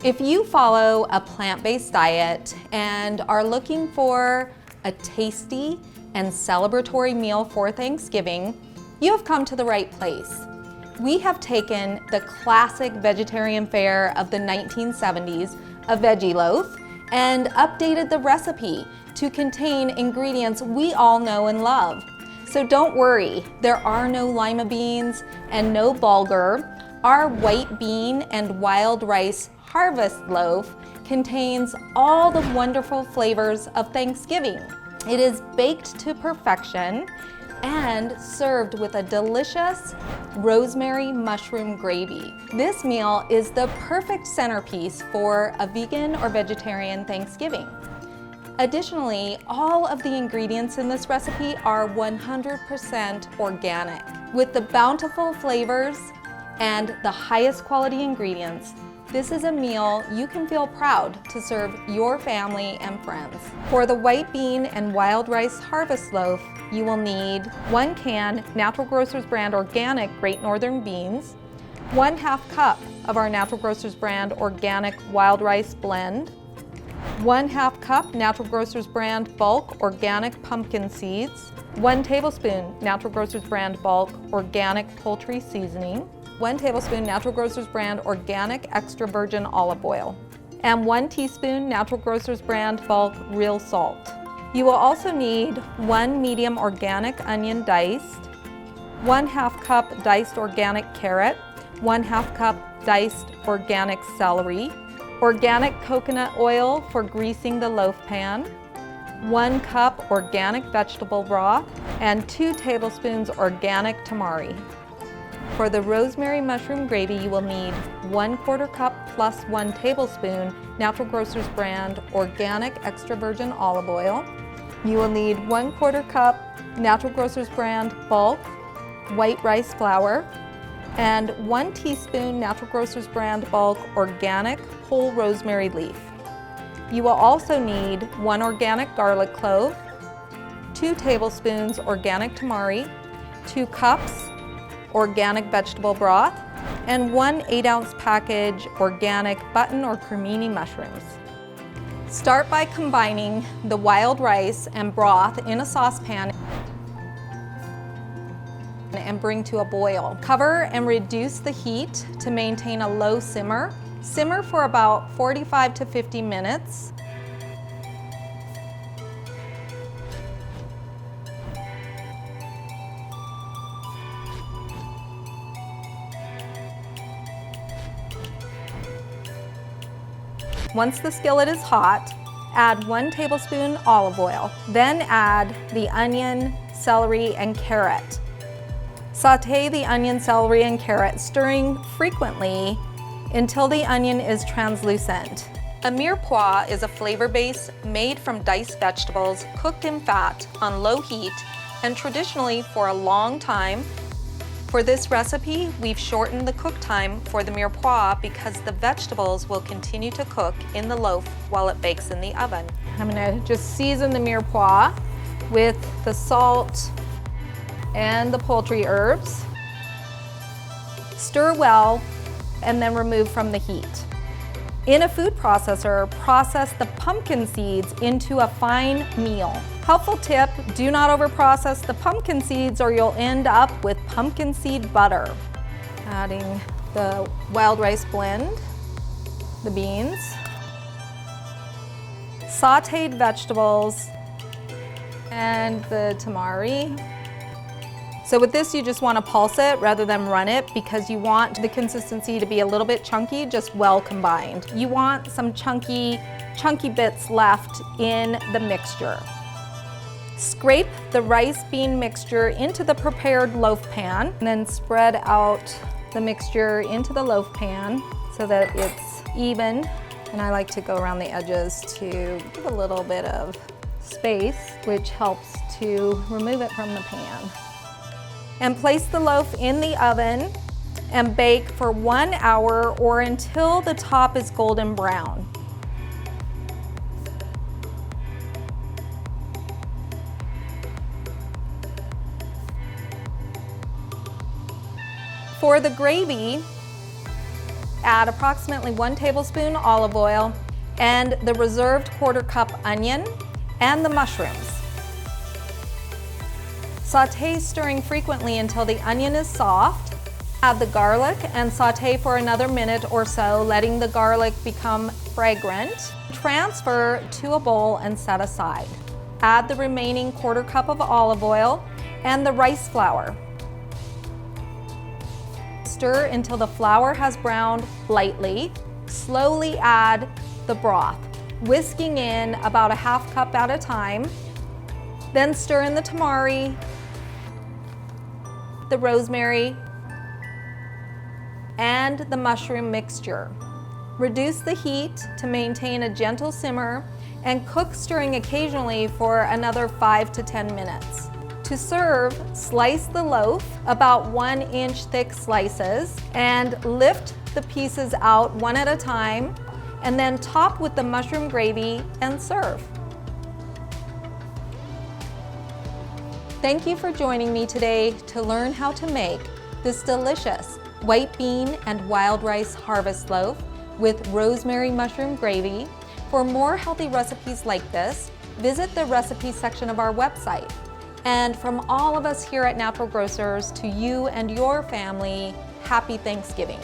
If you follow a plant-based diet and are looking for a tasty and celebratory meal for Thanksgiving, you have come to the right place. We have taken the classic vegetarian fare of the 1970s, a veggie loaf, and updated the recipe to contain ingredients we all know and love. So don't worry, there are no lima beans and no bulgur. Our white bean and wild rice harvest loaf contains all the wonderful flavors of Thanksgiving. It is baked to perfection and served with a delicious rosemary mushroom gravy. This meal is the perfect centerpiece for a vegan or vegetarian Thanksgiving. Additionally, all of the ingredients in this recipe are 100% organic. With the bountiful flavors and the highest quality ingredients, this is a meal you can feel proud to serve your family and friends. For the white bean and wild rice harvest loaf, you will need 1 can Natural Grocers brand organic Great Northern beans, 1/2 cup of our Natural Grocers brand organic wild rice blend, 1/2 cup Natural Grocers brand bulk organic pumpkin seeds, 1 tablespoon Natural Grocers brand bulk organic poultry seasoning, 1 tablespoon Natural Grocers brand organic extra virgin olive oil, and 1 teaspoon Natural Grocers brand bulk real salt. You will also need 1 medium organic onion diced, 1/2 cup diced organic carrot, 1/2 cup diced organic celery, organic coconut oil for greasing the loaf pan, 1 cup organic vegetable broth, and 2 tablespoons organic tamari. For the rosemary mushroom gravy, you will need 1/4 cup plus 1 tablespoon Natural Grocers brand organic extra virgin olive oil. You will need 1/4 cup Natural Grocers brand bulk white rice flour and 1 teaspoon Natural Grocers brand bulk organic whole rosemary leaf. You will also need 1 organic garlic clove, 2 tablespoons organic tamari, 2 cups organic vegetable broth, and 1 8-ounce package organic button or cremini mushrooms. Start by combining the wild rice and broth in a saucepan and bring to a boil. Cover and reduce the heat to maintain a low simmer. Simmer for about 45 to 50 minutes. Once the skillet is hot, add 1 tablespoon olive oil. Then add the onion, celery, and carrot. Sauté the onion, celery, and carrot, stirring frequently until the onion is translucent. A mirepoix is a flavor base made from diced vegetables cooked in fat on low heat and traditionally for a long time. For this recipe, we've shortened the cook time for the mirepoix because the vegetables will continue to cook in the loaf while it bakes in the oven. I'm gonna just season the mirepoix with the salt and the poultry herbs. Stir well and then remove from the heat. In a food processor, process the pumpkin seeds into a fine meal. Helpful tip, do not overprocess the pumpkin seeds or you'll end up with pumpkin seed butter. Adding the wild rice blend, the beans, sauteed vegetables, and the tamari. So with this, you just want to pulse it rather than run it because you want the consistency to be a little bit chunky, just well combined. You want some chunky bits left in the mixture. Scrape the rice bean mixture into the prepared loaf pan and then spread out the mixture into the loaf pan so that it's even. And I like to go around the edges to give a little bit of space, which helps to remove it from the pan. And place the loaf in the oven and bake for 1 hour or until the top is golden brown. For the gravy, add approximately 1 tablespoon olive oil and the reserved 1/4 cup onion and the mushrooms. Sauté, stirring frequently until the onion is soft. Add the garlic and sauté for another minute or so, letting the garlic become fragrant. Transfer to a bowl and set aside. Add the remaining 1/4 cup of olive oil and the rice flour. Stir until the flour has browned lightly. Slowly add the broth, whisking in about a 1/2 cup at a time. Then stir in the tamari, the rosemary, and the mushroom mixture. Reduce the heat to maintain a gentle simmer and cook, stirring occasionally for another 5 to 10 minutes. To serve, slice the loaf about 1-inch thick slices and lift the pieces out one at a time, and then top with the mushroom gravy and serve. Thank you for joining me today to learn how to make this delicious white bean and wild rice harvest loaf with rosemary mushroom gravy. For more healthy recipes like this, visit the recipe section of our website. And from all of us here at Natural Grocers, to you and your family, happy Thanksgiving.